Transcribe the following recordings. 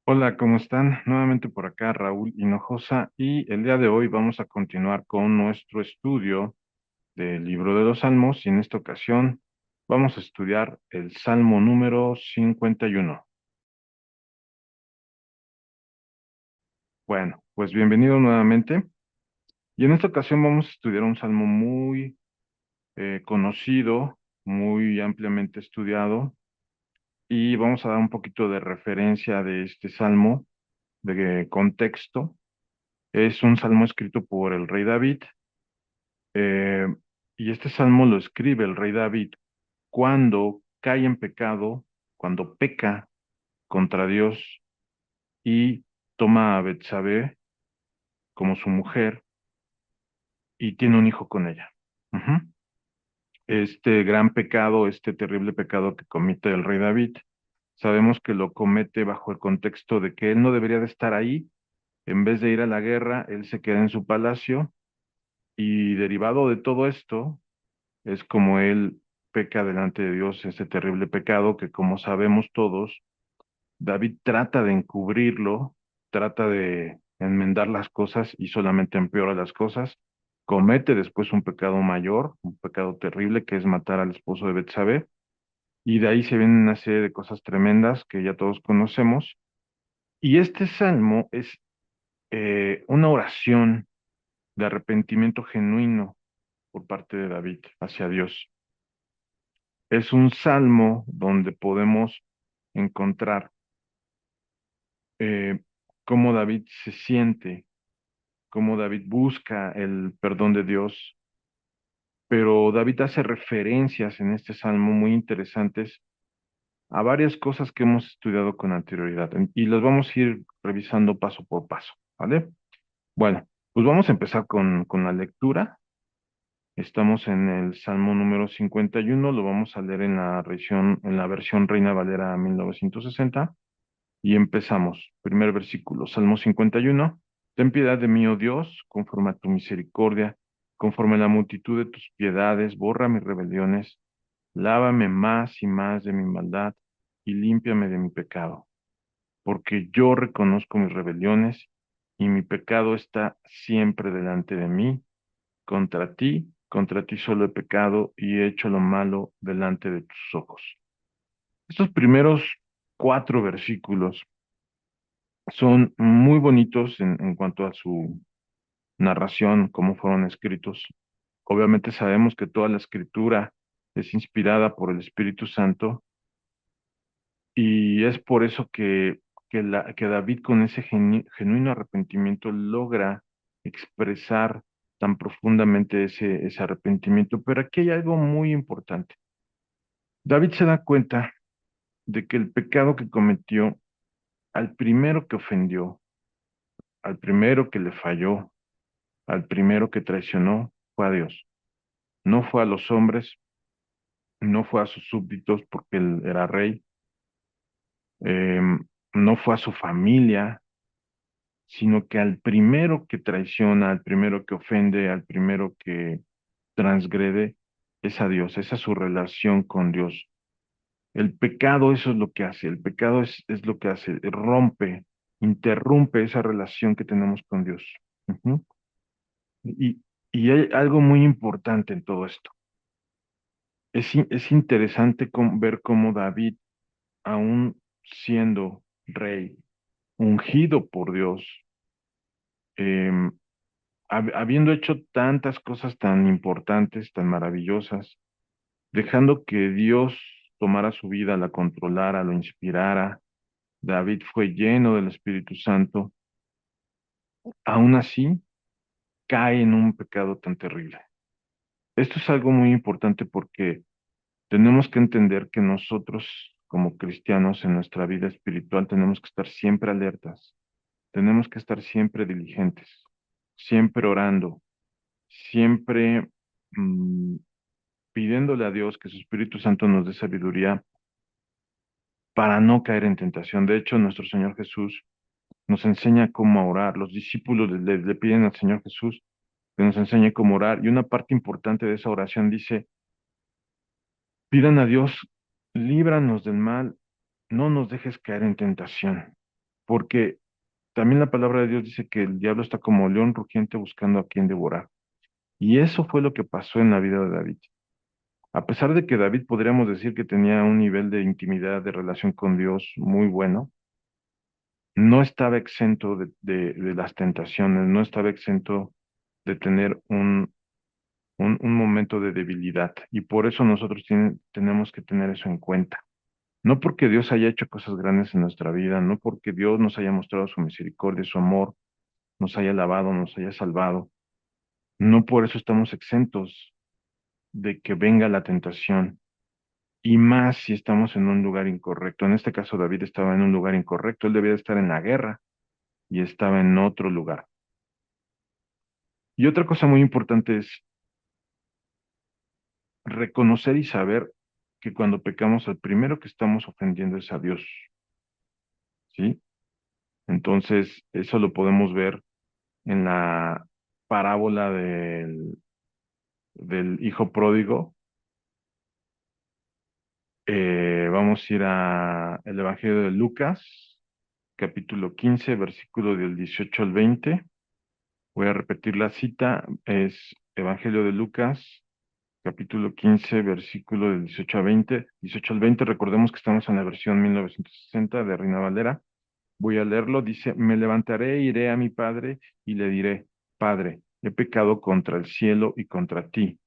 Hola, ¿cómo están? Nuevamente por acá Raúl Hinojosa y el día de hoy vamos a continuar con nuestro estudio del libro de los Salmos y en esta ocasión vamos a estudiar el Salmo número 51. Bueno, pues bienvenido nuevamente y en esta ocasión vamos a estudiar un salmo muy conocido, muy ampliamente estudiado y vamos a dar un poquito de referencia de este salmo, de contexto. Es un salmo escrito por el rey David. Eh, y este salmo lo escribe el rey David cuando cae en pecado, cuando peca contra Dios y toma a Betsabé como su mujer y tiene un hijo con ella. Ujú. Este gran pecado, este terrible pecado que comete el rey David, sabemos que lo comete bajo el contexto de que él no debería de estar ahí. En vez de ir a la guerra, él se queda en su palacio y derivado de todo esto, es como él peca delante de Dios ese terrible pecado que, como sabemos todos, David trata de encubrirlo, trata de enmendar las cosas y solamente empeora las cosas. Comete después un pecado mayor, un pecado terrible que es matar al esposo de Betsabé, y de ahí se viene una serie de cosas tremendas que ya todos conocemos. Y este salmo es una oración de arrepentimiento genuino por parte de David hacia Dios. Es un salmo donde podemos encontrar eh, cómo David se siente, cómo David busca el perdón de Dios, pero David hace referencias en este salmo muy interesantes a varias cosas que hemos estudiado con anterioridad y las vamos a ir revisando paso por paso, ¿vale? Bueno, pues vamos a empezar con la lectura. Estamos en el Salmo número 51, lo vamos a leer en la versión Reina Valera 1960. Y empezamos. Primer versículo, Salmo 51. Ten piedad de mí, oh Dios, conforme a tu misericordia, conforme a la multitud de tus piedades, borra mis rebeliones, lávame más y más de mi maldad y límpiame de mi pecado, porque yo reconozco mis rebeliones y mi pecado está siempre delante de mí. Contra ti solo he pecado y he hecho lo malo delante de tus ojos. Estos primeros cuatro versículos son muy bonitos en cuanto a su narración, cómo fueron escritos. Obviamente sabemos que toda la escritura es inspirada por el Espíritu Santo y es por eso que David con ese genuino arrepentimiento logra expresar tan profundamente ese arrepentimiento. Pero aquí hay algo muy importante. David se da cuenta de que el pecado que cometió, al primero que ofendió, al primero que le falló, al primero que traicionó fue a Dios. No fue a los hombres, no fue a sus súbditos porque él era rey, eh, no fue a su familia, sino que al primero que traiciona, al primero que ofende, al primero que transgrede, es a Dios, esa es su relación con Dios. El pecado, eso es lo que hace, el pecado es lo que hace, rompe, interrumpe esa relación que tenemos con Dios. Ujú. Y, y hay algo muy importante en todo esto. Es interesante ver cómo David, aún siendo rey, ungido por Dios, em, habiendo hecho tantas cosas tan importantes, tan maravillosas, dejando que Dios tomara su vida, la controlara, lo inspirara, David fue lleno del Espíritu Santo, aún así cae en un pecado tan terrible. Esto es algo muy importante porque tenemos que entender que nosotros, como cristianos, en nuestra vida espiritual, tenemos que estar siempre alertas, tenemos que estar siempre diligentes, siempre orando, siempre mm, pidiéndole a Dios que su Espíritu Santo nos dé sabiduría para no caer en tentación. De hecho, nuestro Señor Jesús nos enseña cómo orar. Los discípulos le piden al Señor Jesús que nos enseñe cómo orar. Y una parte importante de esa oración dice, pidan a Dios, líbranos del mal, no nos dejes caer en tentación. porque también la palabra de Dios dice que el diablo está como león rugiente buscando a quien devorar. Y eso fue lo que pasó en la vida de David. A pesar de que David podríamos decir que tenía un nivel de intimidad, de relación con Dios muy bueno, no estaba exento de las tentaciones, no estaba exento de tener un momento de debilidad. Y por eso nosotros tenemos que tener eso en cuenta. No porque Dios haya hecho cosas grandes en nuestra vida, no porque Dios nos haya mostrado su misericordia, su amor, nos haya lavado, nos haya salvado, no por eso estamos exentos de que venga la tentación. Y más si estamos en un lugar incorrecto. En este caso, David estaba en un lugar incorrecto. Él debía estar en la guerra y estaba en otro lugar. Y otra cosa muy importante es reconocer y saber que cuando pecamos, el primero que estamos ofendiendo es a Dios, ¿sí? Entonces, eso lo podemos ver en la parábola del hijo pródigo. Vamos a ir a el Evangelio de Lucas, capítulo 15, versículo del 18 al 20. Voy a repetir la cita. Es Evangelio de Lucas, capítulo 15, versículo del 18 a 20. 18 al 20, recordemos que estamos en la versión 1960 de Reina Valera. Voy a leerlo. Dice, me levantaré, iré a mi padre y le diré, Padre, he pecado contra el cielo y contra ti.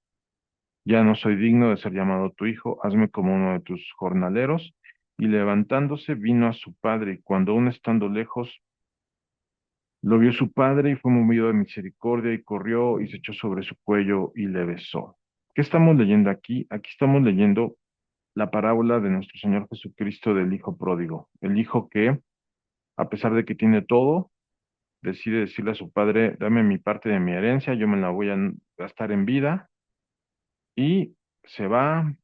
Ya no soy digno de ser llamado tu hijo, hazme como uno de tus jornaleros. Y levantándose vino a su padre, y cuando aún estando lejos, lo vio su padre y fue movido de misericordia y corrió y se echó sobre su cuello y le besó. ¿Qué estamos leyendo aquí? Aquí estamos leyendo la parábola de nuestro Señor Jesucristo del Hijo Pródigo. El hijo que, a pesar de que tiene todo, decide decirle a su padre, dame mi parte de mi herencia, yo me la voy a gastar en vida, y se va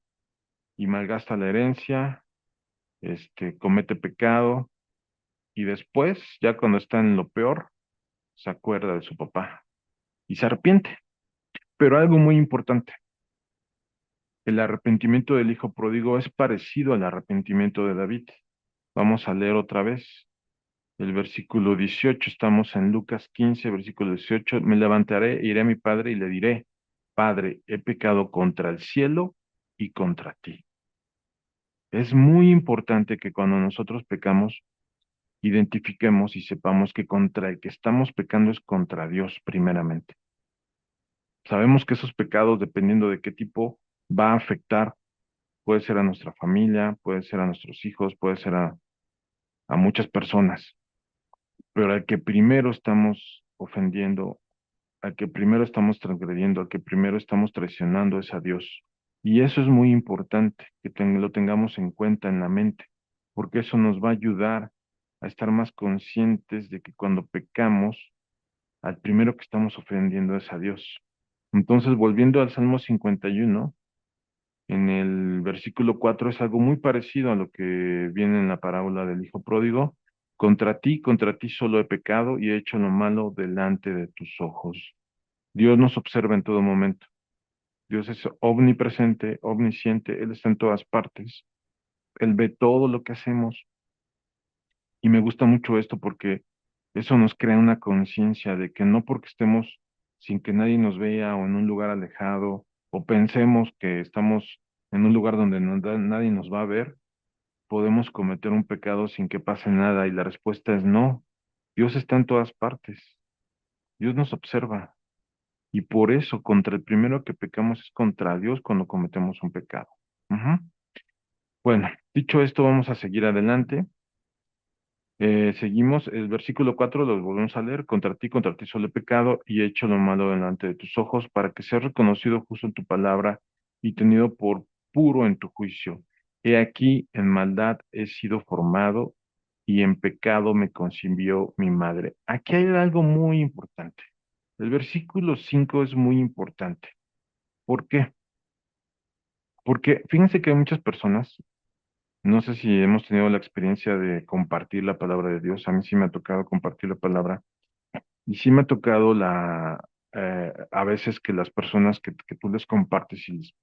y malgasta la herencia, comete pecado, y después, ya cuando está en lo peor, se acuerda de su papá y se arrepiente. Pero algo muy importante, el arrepentimiento del hijo pródigo es parecido al arrepentimiento de David. Vamos a leer otra vez el versículo 18. Estamos en Lucas 15, versículo 18. Me levantaré, iré a mi padre y le diré, Padre, he pecado contra el cielo y contra ti. Es muy importante que cuando nosotros pecamos, identifiquemos y sepamos que contra el que estamos pecando es contra Dios primeramente. Sabemos que esos pecados, dependiendo de qué tipo, va a afectar. Puede ser a nuestra familia, puede ser a nuestros hijos, puede ser a muchas personas, pero al que primero estamos ofendiendo, al que primero estamos transgrediendo, al que primero estamos traicionando es a Dios. Y eso es muy importante, que lo tengamos en cuenta en la mente, porque eso nos va a ayudar a estar más conscientes de que cuando pecamos, al primero que estamos ofendiendo es a Dios. Entonces, volviendo al Salmo 51, en el versículo 4 es algo muy parecido a lo que viene en la parábola del hijo pródigo. Contra ti solo he pecado y he hecho lo malo delante de tus ojos. Dios nos observa en todo momento. Dios es omnipresente, omnisciente, Él está en todas partes. Él ve todo lo que hacemos. Y me gusta mucho esto porque eso nos crea una conciencia de que no porque estemos sin que nadie nos vea o en un lugar alejado o pensemos que estamos en un lugar donde nadie nos va a ver, podemos cometer un pecado sin que pase nada. Y la respuesta es no. Dios está en todas partes. Dios nos observa. Y por eso, contra el primero que pecamos es contra Dios cuando cometemos un pecado. Ujú. Bueno, dicho esto, vamos a seguir adelante. Seguimos, el versículo 4 lo volvemos a leer. Contra ti solo he pecado y he hecho lo malo delante de tus ojos, para que seas reconocido justo en tu palabra y tenido por puro en tu juicio. He aquí, en maldad he sido formado y en pecado me concibió mi madre. Aquí hay algo muy importante. El versículo 5 es muy importante. ¿Por qué? Porque fíjense que hay muchas personas, no sé si hemos tenido la experiencia de compartir la palabra de Dios. A mí sí me ha tocado compartir la palabra. Y sí me ha tocado a veces que las personas que tú les compartes y les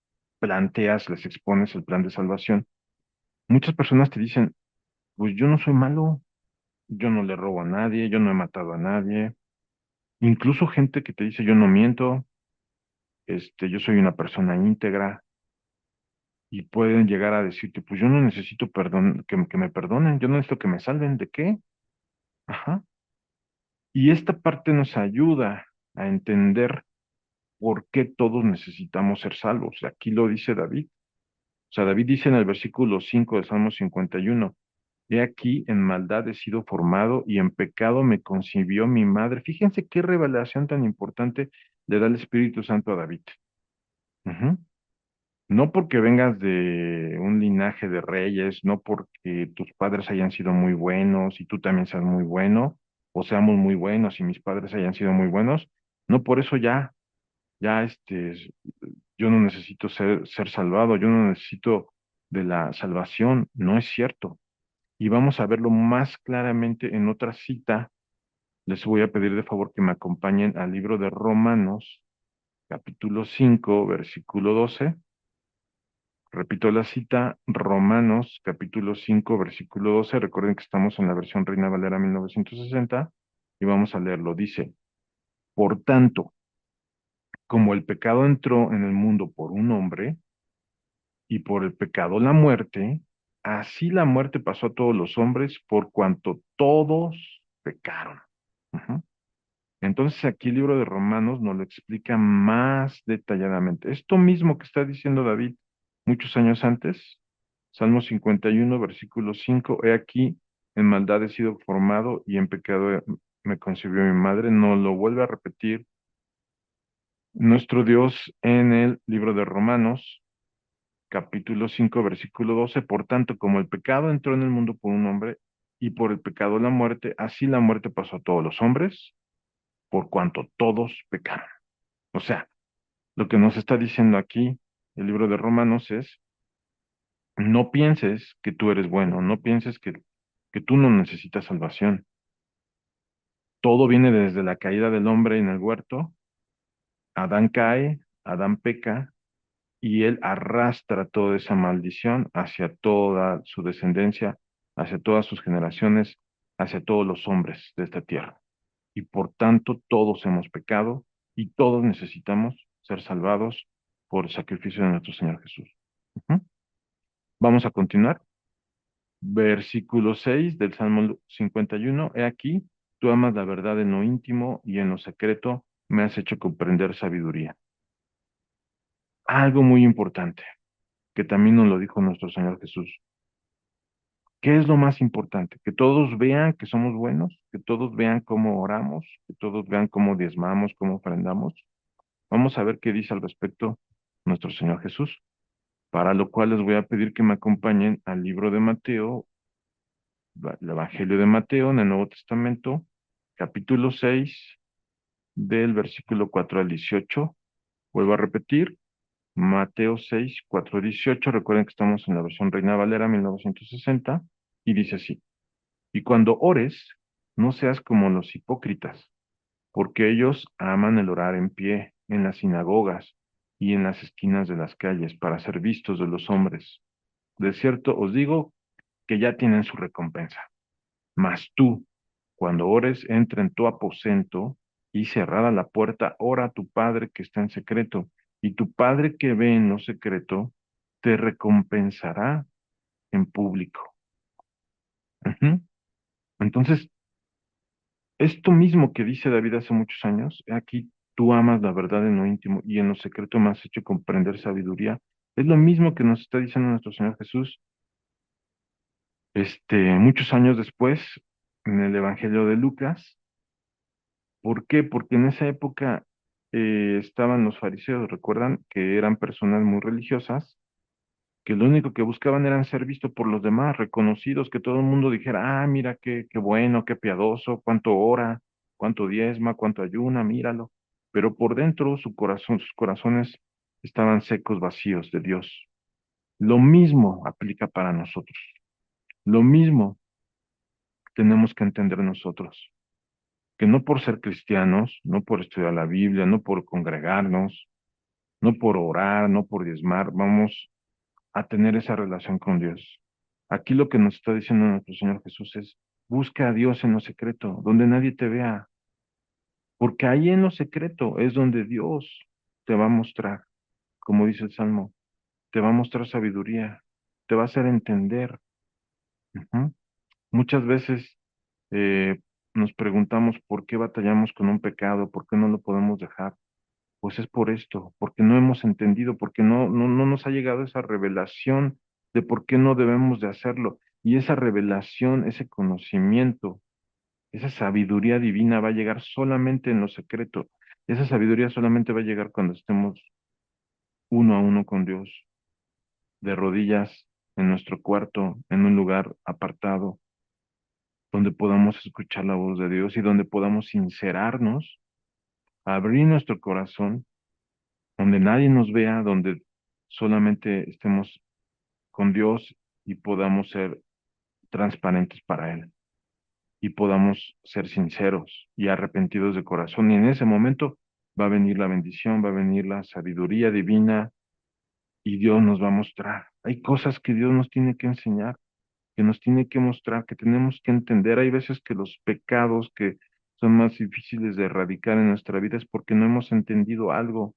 planteas, les expones el plan de salvación, muchas personas te dicen, pues yo no soy malo, yo no le robo a nadie, yo no he matado a nadie. Incluso gente que te dice, yo no miento, yo soy una persona íntegra, y pueden llegar a decirte, pues yo no necesito perdón, que me perdonen, yo no necesito que me salven, ¿de qué? Ajá. Y esta parte nos ayuda a entender por qué todos necesitamos ser salvos. Aquí lo dice David. O sea, David dice en el versículo 5 del Salmo 51, he aquí en maldad he sido formado y en pecado me concibió mi madre. Fíjense qué revelación tan importante le da el Espíritu Santo a David. Ujú. No porque vengas de un linaje de reyes, no porque tus padres hayan sido muy buenos y tú también seas muy bueno, o seamos muy buenos y mis padres hayan sido muy buenos, no por eso ya yo no necesito ser salvado, yo no necesito de la salvación, no es cierto. Y vamos a verlo más claramente en otra cita. Les voy a pedir de favor que me acompañen al libro de Romanos, capítulo 5 versículo 12. Repito la cita, Romanos capítulo 5 versículo 12. Recuerden que estamos en la versión Reina Valera 1960 y vamos a leerlo. Dice, por tanto, como el pecado entró en el mundo por un hombre y por el pecado la muerte, así la muerte pasó a todos los hombres por cuanto todos pecaron. Ujú. Entonces aquí el libro de Romanos nos lo explica más detalladamente. Esto mismo que está diciendo David muchos años antes, Salmo 51, versículo 5, he aquí, en maldad he sido formado y en pecado me concibió mi madre. No lo vuelve a repetir nuestro Dios en el libro de Romanos, capítulo 5, versículo 12. Por tanto, como el pecado entró en el mundo por un hombre y por el pecado la muerte, así la muerte pasó a todos los hombres, por cuanto todos pecaron. O sea, lo que nos está diciendo aquí el libro de Romanos es, no pienses que tú eres bueno, no pienses que tú no necesitas salvación. Todo viene desde la caída del hombre en el huerto. Adán cae, Adán peca y él arrastra toda esa maldición hacia toda su descendencia, hacia todas sus generaciones, hacia todos los hombres de esta tierra. Y por tanto todos hemos pecado y todos necesitamos ser salvados por el sacrificio de nuestro Señor Jesús. Ujú. Vamos a continuar. Versículo 6 del Salmo 51. He aquí, tú amas la verdad en lo íntimo y en lo secreto me has hecho comprender sabiduría. Algo muy importante, que también nos lo dijo nuestro Señor Jesús. ¿Qué es lo más importante? Que todos vean que somos buenos, que todos vean cómo oramos, que todos vean cómo diezmamos, cómo ofrendamos. Vamos a ver qué dice al respecto nuestro Señor Jesús, para lo cual les voy a pedir que me acompañen al libro de Mateo, el Evangelio de Mateo en el Nuevo Testamento, capítulo 6 del versículo 4 al 18. Vuelvo a repetir, Mateo 6, 4 al 18. Recuerden que estamos en la versión Reina Valera 1960 y dice así, y cuando ores, no seas como los hipócritas, porque ellos aman el orar en pie en las sinagogas y en las esquinas de las calles para ser vistos de los hombres. De cierto os digo que ya tienen su recompensa. Mas tú, cuando ores, entra en tu aposento y cerrada la puerta, ora a tu Padre que está en secreto, y tu Padre que ve en lo secreto, te recompensará en público. Ujú. Entonces, esto mismo que dice David hace muchos años, aquí tú amas la verdad en lo íntimo y en lo secreto me has hecho comprender sabiduría, es lo mismo que nos está diciendo nuestro Señor Jesús, muchos años después, en el Evangelio de Lucas. ¿Por qué? Porque en esa época estaban los fariseos, recuerdan que eran personas muy religiosas, que lo único que buscaban eran ser vistos por los demás, reconocidos, que todo el mundo dijera, ah, mira qué bueno, qué piadoso, cuánto ora, cuánto diezma, cuánto ayuna, míralo. Pero por dentro su corazón, sus corazones estaban secos, vacíos de Dios. Lo mismo aplica para nosotros. Lo mismo tenemos que entender nosotros, que no por ser cristianos, no por estudiar la Biblia, no por congregarnos, no por orar, no por diezmar, vamos a tener esa relación con Dios. Aquí lo que nos está diciendo nuestro Señor Jesús es, Busca a Dios en lo secreto, donde nadie te vea, porque ahí en lo secreto es donde Dios te va a mostrar, como dice el Salmo, te va a mostrar sabiduría, te va a hacer entender. Ujú. Muchas veces eh, nos preguntamos por qué batallamos con un pecado, por qué no lo podemos dejar. Pues es por esto, porque no hemos entendido, porque no nos ha llegado esa revelación de por qué no debemos de hacerlo. Y esa revelación, ese conocimiento, esa sabiduría divina va a llegar solamente en lo secreto. Esa sabiduría solamente va a llegar cuando estemos uno a uno con Dios, de rodillas, en nuestro cuarto, en un lugar apartado, donde podamos escuchar la voz de Dios y donde podamos sincerarnos, abrir nuestro corazón, donde nadie nos vea, donde solamente estemos con Dios y podamos ser transparentes para Él y podamos ser sinceros y arrepentidos de corazón. Y en ese momento va a venir la bendición, va a venir la sabiduría divina y Dios nos va a mostrar. Hay cosas que Dios nos tiene que enseñar, que nos tiene que mostrar, que tenemos que entender. Hay veces que los pecados que son más difíciles de erradicar en nuestra vida es porque no hemos entendido algo.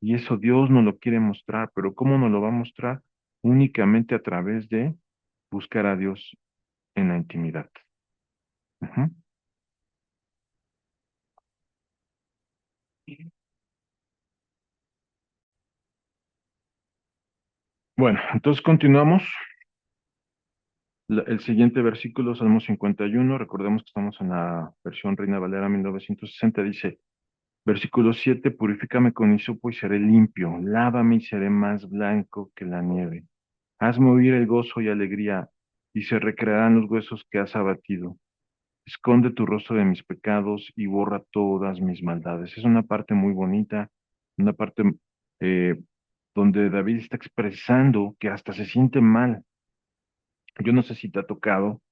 Y eso Dios nos lo quiere mostrar, pero ¿cómo nos lo va a mostrar? Únicamente a través de buscar a Dios en la intimidad. Ujú. Bueno, entonces continuamos. El siguiente versículo, Salmo 51, recordemos que estamos en la versión Reina Valera 1960, dice, versículo 7, purifícame con hisopo y seré limpio, lávame y seré más blanco que la nieve. Hazme oír el gozo y alegría, y se recrearán los huesos que has abatido. Esconde tu rostro de mis pecados y borra todas mis maldades. Es una parte muy bonita, una parte eh, donde David está expresando que hasta se siente mal. Yo no sé si te ha tocado,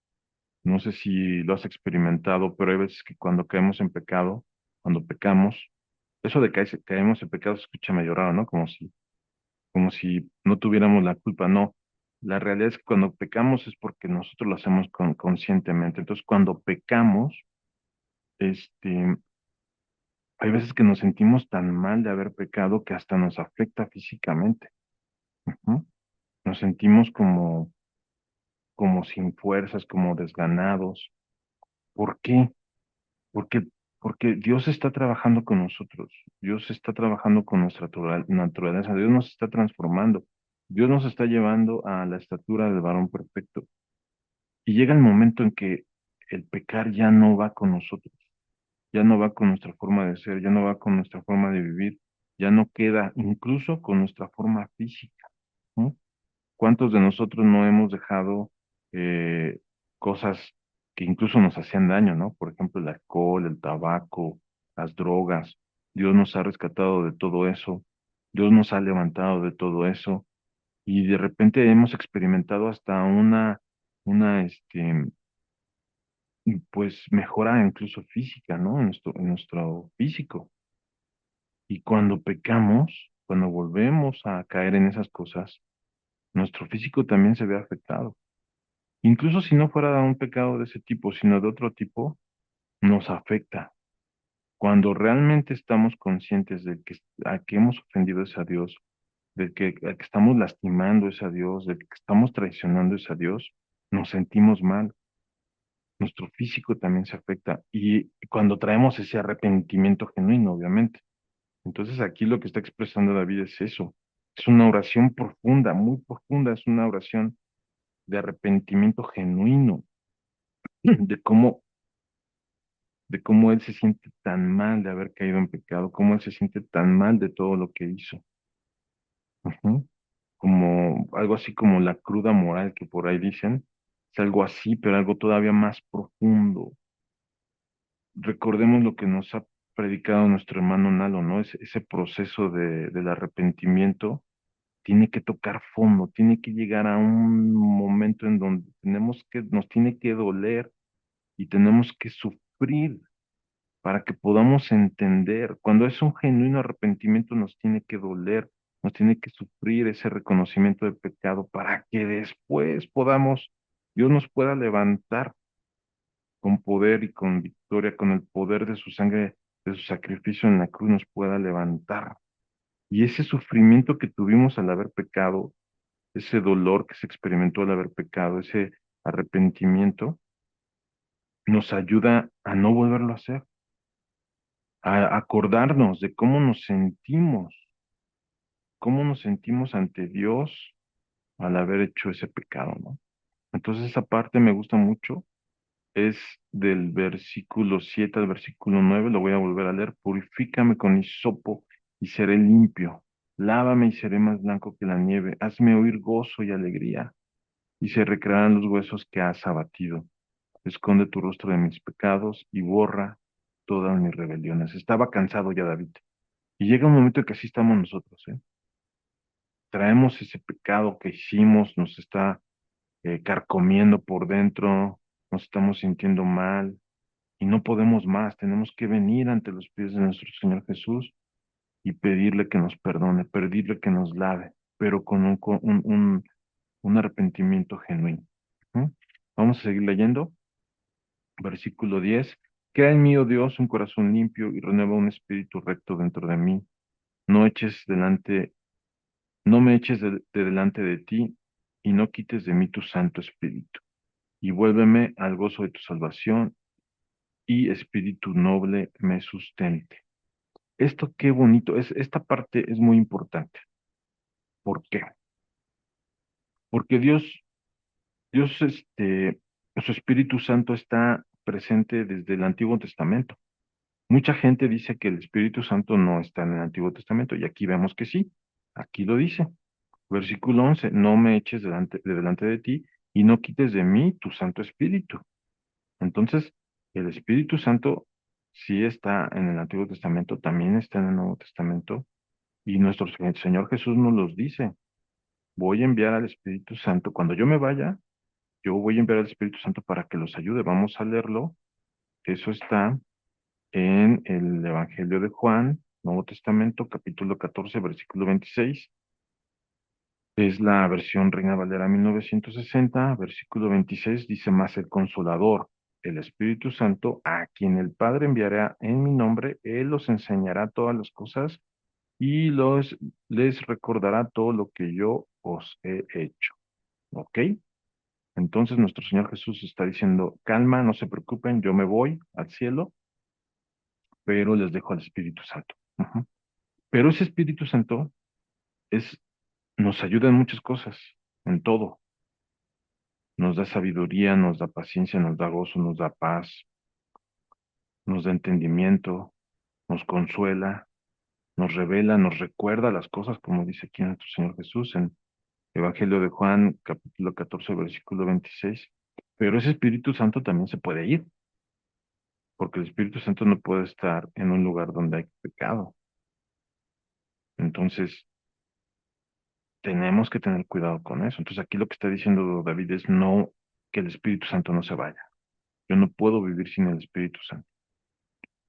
no sé si lo has experimentado, pero hay veces que cuando caemos en pecado, cuando pecamos, eso de que caemos en pecado se escucha medio raro, ¿no? Como si no tuviéramos la culpa, no. La realidad es que cuando pecamos es porque nosotros lo hacemos conscientemente. Entonces, cuando pecamos, este, hay veces que nos sentimos tan mal de haber pecado que hasta nos afecta físicamente. Ujú. Nos sentimos como sin fuerzas, como desganados. ¿Por qué? Porque, porque Dios está trabajando con nosotros. Dios está trabajando con nuestra naturaleza. Dios nos está transformando. Dios nos está llevando a la estatura del varón perfecto. Y llega el momento en que el pecar ya no va con nosotros, ya no va con nuestra forma de ser, ya no va con nuestra forma de vivir, ya no queda incluso con nuestra forma física, ¿no? ¿Cuántos de nosotros no hemos dejado eh, cosas que incluso nos hacían daño, ¿no? Por ejemplo, el alcohol, el tabaco, las drogas. Dios nos ha rescatado de todo eso, Dios nos ha levantado de todo eso y de repente hemos experimentado hasta una pues mejora incluso física, ¿no? En nuestro físico. Y cuando pecamos, cuando volvemos a caer en esas cosas, nuestro físico también se ve afectado. Incluso si no fuera un pecado de ese tipo, sino de otro tipo, nos afecta. Cuando realmente estamos conscientes de que a que hemos ofendido es a Dios, a que estamos lastimando es a Dios, de que estamos traicionando es a Dios, nos sentimos mal. Nuestro físico también se afecta. Y cuando traemos ese arrepentimiento genuino, obviamente. Entonces aquí lo que está expresando David es eso. Es una oración profunda, muy profunda, es una oración de arrepentimiento genuino, de cómo él se siente tan mal de haber caído en pecado, cómo él se siente tan mal de todo lo que hizo. Ujú. Como algo así como la cruda moral que por ahí dicen, es algo así, pero algo todavía más profundo. Recordemos lo que nos ha predicado nuestro hermano Nalo, ¿no? Ese proceso del arrepentimiento tiene que tocar fondo, tiene que llegar a un momento en donde nos tiene que doler y tenemos que sufrir para que podamos entender. Cuando es un genuino arrepentimiento nos tiene que doler, nos tiene que sufrir ese reconocimiento de pecado para que después Dios nos pueda levantar con poder y con victoria, con el poder de su sangre, de su sacrificio en la cruz, nos pueda levantar. Y ese sufrimiento que tuvimos al haber pecado, ese dolor que se experimentó al haber pecado, ese arrepentimiento, nos ayuda a no volverlo a hacer, a acordarnos de cómo nos sentimos ante Dios al haber hecho ese pecado, ¿no? Entonces esa parte me gusta mucho, es del versículo 7 al versículo 9. Lo voy a volver a leer. Purifícame con hisopo y seré limpio. Lávame y seré más blanco que la nieve. Hazme oír gozo y alegría, y se recrearán los huesos que has abatido. Esconde tu rostro de mis pecados y borra todas mis rebeliones. Estaba cansado ya David. Y llega un momento en que así estamos nosotros, ¿eh? Traemos ese pecado que hicimos, nos está carcomiendo por dentro, nos estamos sintiendo mal y no podemos más. Tenemos que venir ante los pies de nuestro Señor Jesús y pedirle que nos perdone, pedirle que nos lave, pero con un arrepentimiento genuino. ¿Mm? Vamos a seguir leyendo. Versículo 10. Crea en mí, oh Dios, un corazón limpio y renueva un espíritu recto dentro de mí. No eches delante, no me eches de delante de ti y no quites de mí tu Santo Espíritu. Y vuélveme al gozo de tu salvación y espíritu noble me sustente. Esto qué bonito, esta parte es muy importante. ¿Por qué? Porque Dios, su Espíritu Santo está presente desde el Antiguo Testamento. Mucha gente dice que el Espíritu Santo no está en el Antiguo Testamento y aquí vemos que sí. Aquí lo dice. Versículo 11. No me eches delante de ti y no quites de mí tu Santo Espíritu. Entonces, el Espíritu Santo sí está en el Antiguo Testamento, también está en el Nuevo Testamento, y nuestro Señor Jesús nos los dice. Voy a enviar al Espíritu Santo. Cuando yo me vaya, yo voy a enviar al Espíritu Santo para que los ayude. Vamos a leerlo. Eso está en el Evangelio de Juan, Nuevo Testamento, capítulo 14, versículo 26. Es la versión Reina Valera 1960, versículo 26, dice: más el Consolador, el Espíritu Santo, a quien el Padre enviará en mi nombre, Él los enseñará todas las cosas y les recordará todo lo que yo os he hecho. ¿Ok? Entonces nuestro Señor Jesús está diciendo: calma, no se preocupen, yo me voy al cielo, pero les dejo al Espíritu Santo. Ujú. Pero ese Espíritu Santo es, nos ayuda en muchas cosas, en todo. Nos da sabiduría, nos da paciencia, nos da gozo, nos da paz, nos da entendimiento, nos consuela, nos revela, nos recuerda las cosas, como dice aquí nuestro Señor Jesús en Evangelio de Juan, capítulo 14, versículo 26. Pero ese Espíritu Santo también se puede ir, porque el Espíritu Santo no puede estar en un lugar donde hay pecado. Entonces, tenemos que tener cuidado con eso. Entonces, aquí lo que está diciendo David es no, que el Espíritu Santo no se vaya. Yo no puedo vivir sin el Espíritu Santo.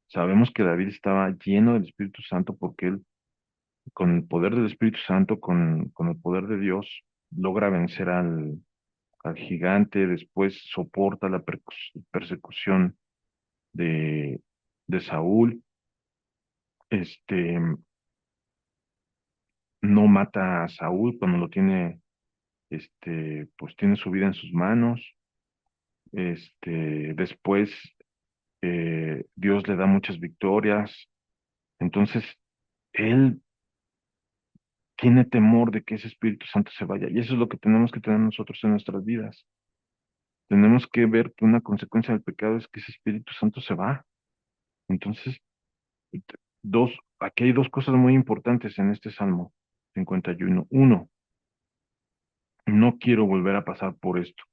Sabemos que David estaba lleno del Espíritu Santo porque él, con el poder del Espíritu Santo, con el poder de Dios, logra vencer al gigante, después soporta la persecución de, de Saúl, este, no mata a Saúl cuando lo tiene, pues tiene su vida en sus manos, después Dios le da muchas victorias, entonces él tiene temor de que ese Espíritu Santo se vaya. Y eso es lo que tenemos que tener nosotros en nuestras vidas. Tenemos que ver que una consecuencia del pecado es que ese Espíritu Santo se va. Entonces, dos, aquí hay dos cosas muy importantes en este Salmo 51. Uno, no quiero volver a pasar por esto.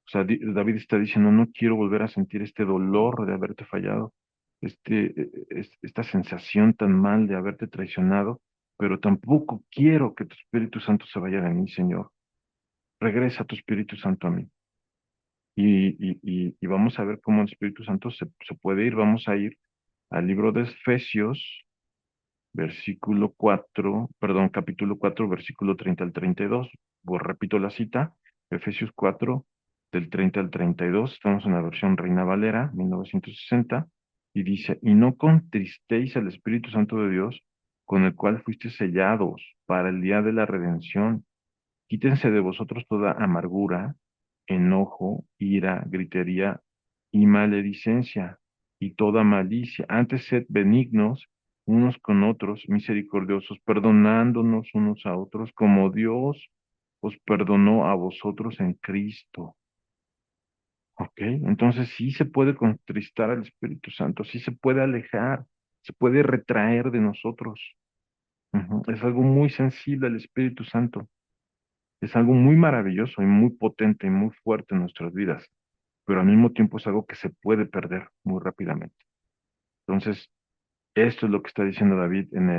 O sea, David está diciendo: no quiero volver a sentir este dolor de haberte fallado, esta sensación tan mal de haberte traicionado, pero tampoco quiero que tu Espíritu Santo se vaya de mí, Señor. Regresa tu Espíritu Santo a mí. Y vamos a ver cómo el Espíritu Santo se puede ir. Vamos a ir al libro de Efesios, versículo 4, perdón, capítulo 4, versículo 30 al 32. Pues repito la cita: Efesios 4, del 30 al 32. Estamos en la versión Reina Valera, 1960, y dice, y no contristéis al Espíritu Santo de Dios, con el cual fuiste sellados para el día de la redención. Quítense de vosotros toda amargura, enojo, ira, gritería y maledicencia y toda malicia. Antes sed benignos unos con otros, misericordiosos, perdonándonos unos a otros, como Dios os perdonó a vosotros en Cristo. ¿Ok? Entonces sí se puede contristar al Espíritu Santo, sí se puede alejar, se puede retraer de nosotros. Ujú. Es algo muy sensible al Espíritu Santo. Es algo muy maravilloso y muy potente y muy fuerte en nuestras vidas, pero al mismo tiempo es algo que se puede perder muy rápidamente. Entonces, esto es lo que está diciendo David en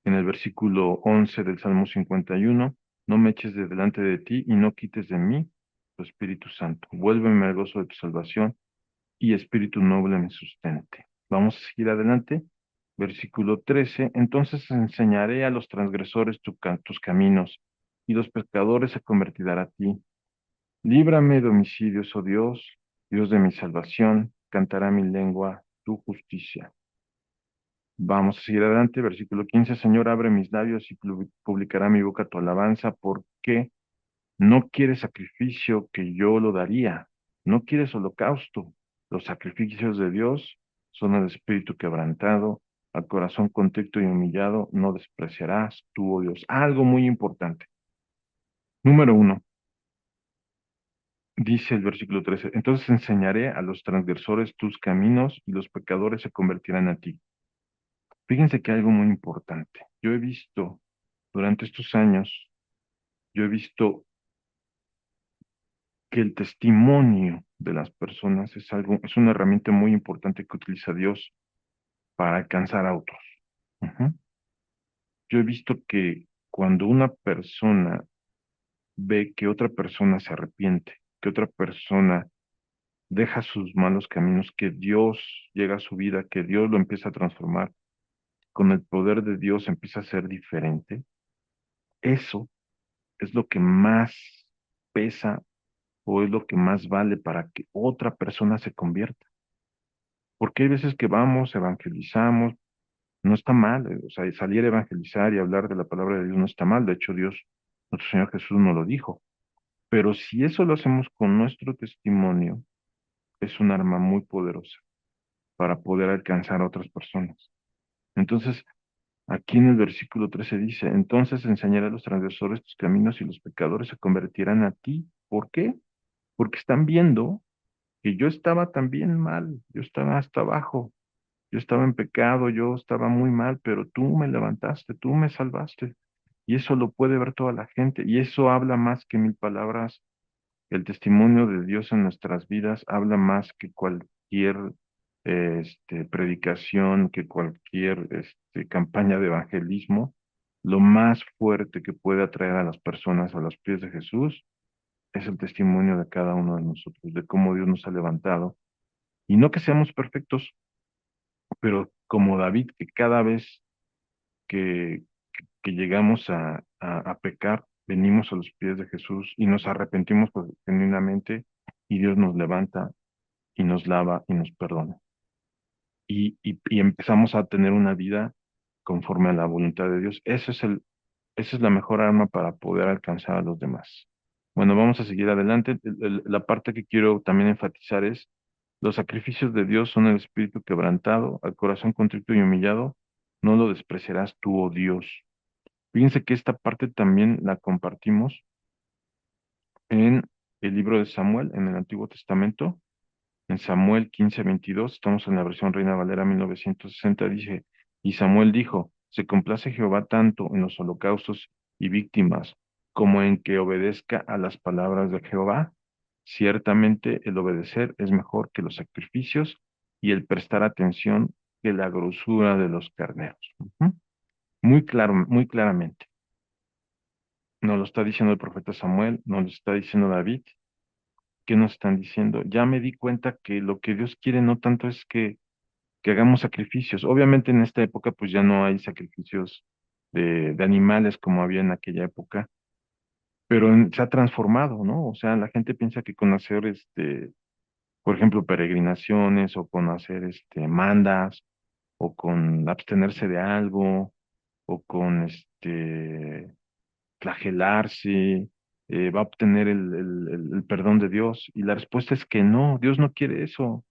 el versículo 11 del Salmo 51. No me eches de delante de ti y no quites de mí tu Espíritu Santo. Vuélveme al gozo de tu salvación y Espíritu noble me sustente. Vamos a seguir adelante. Versículo 13. Entonces enseñaré a los transgresores tus caminos y los pecadores se convertirán a ti. Líbrame de homicidios, oh Dios, Dios de mi salvación, cantará mi lengua tu justicia. Vamos a seguir adelante, versículo 15. Señor, abre mis labios y publicará mi boca tu alabanza, porque no quieres sacrificio que yo lo daría, no quieres holocausto. Los sacrificios de Dios son el espíritu quebrantado, al corazón contrito y humillado, no despreciarás tú, oh Dios. Algo muy importante. Número uno. Dice el versículo 13, entonces enseñaré a los transgresores tus caminos y los pecadores se convertirán a ti. Fíjense que hay algo muy importante. Yo he visto durante estos años, yo he visto que el testimonio de las personas es algo, es una herramienta muy importante que utiliza Dios para alcanzar a otros. Ujú. Yo he visto que cuando una persona ve que otra persona se arrepiente, que otra persona deja sus malos caminos, que Dios llega a su vida, que Dios lo empieza a transformar, con el poder de Dios empieza a ser diferente, eso es lo que más pesa o es lo que más vale para que otra persona se convierta. Porque hay veces que vamos, evangelizamos, no está mal, o sea, salir a evangelizar y hablar de la palabra de Dios no está mal, de hecho Dios, nuestro Señor Jesús nos lo dijo, pero si eso lo hacemos con nuestro testimonio, es un arma muy poderosa para poder alcanzar a otras personas. Entonces, aquí en el versículo 13 dice, entonces enseñaré a los transgresores tus caminos y los pecadores se convertirán a ti. ¿Por qué? Porque están viendo que yo estaba también mal, yo estaba hasta abajo, yo estaba en pecado, yo estaba muy mal, pero tú me levantaste, tú me salvaste. Y eso lo puede ver toda la gente. Y eso habla más que mil palabras. El testimonio de Dios en nuestras vidas habla más que cualquier predicación, que cualquier campaña de evangelismo. Lo más fuerte que puede atraer a las personas a los pies de Jesús es el testimonio de cada uno de nosotros, de cómo Dios nos ha levantado. Y no que seamos perfectos, pero como David, que cada vez que, que llegamos a pecar, venimos a los pies de Jesús y nos arrepentimos pues, genuinamente y Dios nos levanta y nos lava y nos perdona. Y empezamos a tener una vida conforme a la voluntad de Dios. Esa es la mejor arma para poder alcanzar a los demás. Bueno, vamos a seguir adelante. La parte que quiero también enfatizar es, los sacrificios de Dios son el espíritu quebrantado, al corazón contrito y humillado, no lo despreciarás tú, oh Dios. Fíjense que esta parte también la compartimos en el libro de Samuel, en el Antiguo Testamento, en Samuel 15:22, estamos en la versión Reina Valera 1960, dice, y Samuel dijo, se complace Jehová tanto en los holocaustos y víctimas como en que obedezca a las palabras de Jehová. Ciertamente el obedecer es mejor que los sacrificios y el prestar atención que la grosura de los carneros. Ujú. Muy claro, muy claramente. Nos lo está diciendo el profeta Samuel, nos lo está diciendo David. ¿Qué nos están diciendo? Ya me di cuenta que lo que Dios quiere no tanto es que hagamos sacrificios. Obviamente en esta época pues ya no hay sacrificios de animales como había en aquella época, pero se ha transformado, ¿no? O sea, la gente piensa que con hacer, por ejemplo, peregrinaciones o con hacer, mandas o con abstenerse de algo o con, flagelarse, va a obtener el perdón de Dios. Y la respuesta es que no, Dios no quiere eso,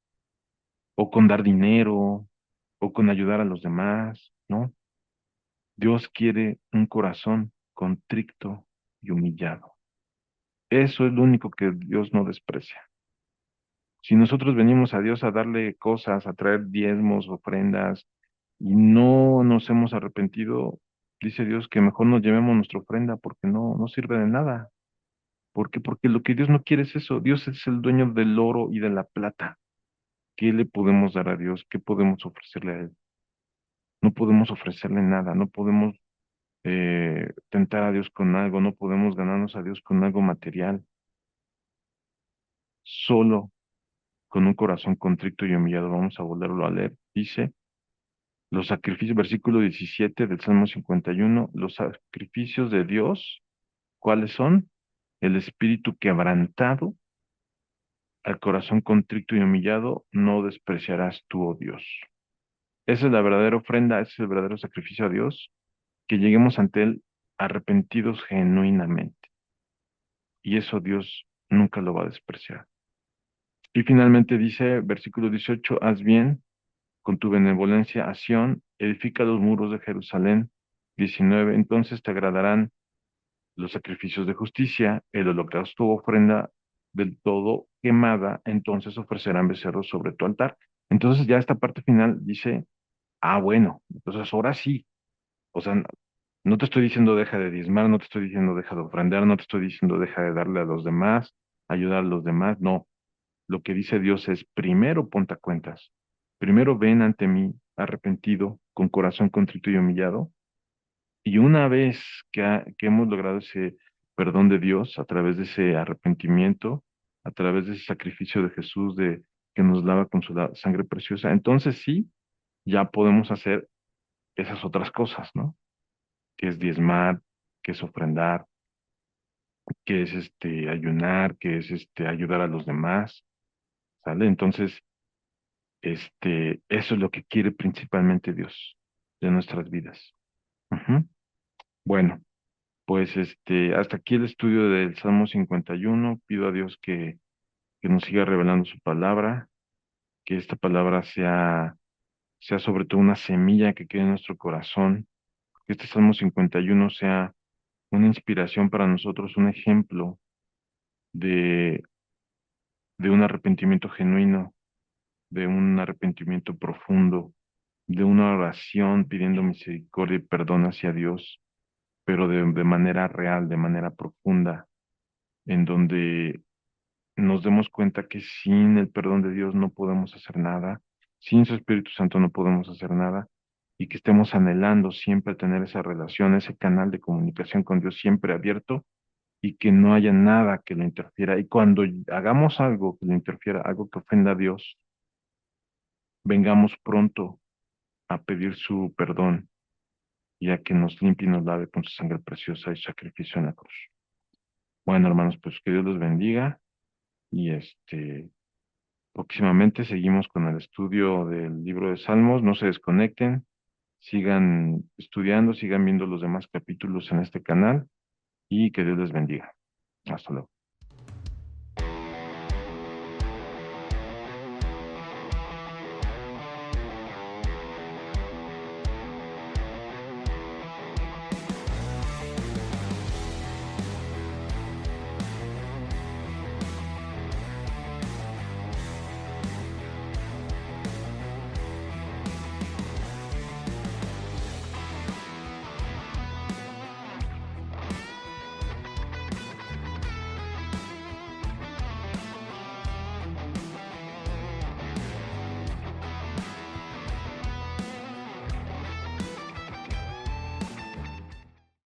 o con dar dinero, o con ayudar a los demás, ¿no? Dios quiere un corazón contrito y humillado. Eso es lo único que Dios no desprecia. Si nosotros venimos a Dios a darle cosas, a traer diezmos, ofrendas, y no nos hemos arrepentido, dice Dios que mejor nos llevemos nuestra ofrenda porque no sirve de nada. ¿Por qué? Porque lo que Dios no quiere es eso. Dios es el dueño del oro y de la plata. ¿Qué le podemos dar a Dios? ¿Qué podemos ofrecerle a Él? No podemos ofrecerle nada, no podemos tentar a Dios con algo, no podemos ganarnos a Dios con algo material. Solo con un corazón contrito y humillado vamos a volverlo a leer. Dice, los sacrificios, versículo 17 del Salmo 51, los sacrificios de Dios, ¿cuáles son? El espíritu quebrantado, al corazón contrito y humillado, no despreciarás tú, oh Dios. Esa es la verdadera ofrenda, ese es el verdadero sacrificio a Dios, que lleguemos ante Él arrepentidos genuinamente. Y eso Dios nunca lo va a despreciar. Y finalmente dice, versículo 18, haz bien con tu benevolencia a Sión, edifica los muros de Jerusalén. 19, entonces te agradarán los sacrificios de justicia, el holocausto u ofrenda del todo quemada, entonces ofrecerán becerros sobre tu altar. Entonces ya esta parte final dice, ah, bueno, entonces ahora sí, o sea, no te estoy diciendo deja de diezmar, no te estoy diciendo deja de ofrendar, no te estoy diciendo deja de darle a los demás, ayudar a los demás, no. Lo que dice Dios es, primero ponte a cuentas, primero ven ante mí arrepentido, con corazón contrito y humillado, y una vez que hemos logrado ese perdón de Dios a través de ese arrepentimiento, a través de ese sacrificio de Jesús de que nos lava con su sangre preciosa, entonces sí, ya podemos hacer esas otras cosas, ¿no? Que es diezmar, que es ofrendar, que es ayunar, que es ayudar a los demás, ¿sale? Entonces, eso es lo que quiere principalmente Dios de nuestras vidas. Ujú. Bueno, pues hasta aquí el estudio del Salmo 51. Pido a Dios que nos siga revelando su palabra, que esta palabra sea sobre todo una semilla que quede en nuestro corazón, que este Salmo 51 sea una inspiración para nosotros, un ejemplo de, de un arrepentimiento genuino, de un arrepentimiento profundo, de una oración pidiendo misericordia y perdón hacia Dios, pero de manera real, de manera profunda, en donde nos demos cuenta que sin el perdón de Dios no podemos hacer nada, sin su Espíritu Santo no podemos hacer nada, y que estemos anhelando siempre tener esa relación, ese canal de comunicación con Dios siempre abierto y que no haya nada que le interfiera. Y cuando hagamos algo que le interfiera, algo que ofenda a Dios, vengamos pronto a pedir su perdón y a que nos limpie y nos lave con su sangre preciosa y sacrificio en la cruz. Bueno, hermanos, pues que Dios los bendiga y próximamente seguimos con el estudio del libro de Salmos. No se desconecten, sigan estudiando, sigan viendo los demás capítulos en este canal y que Dios les bendiga. Hasta luego.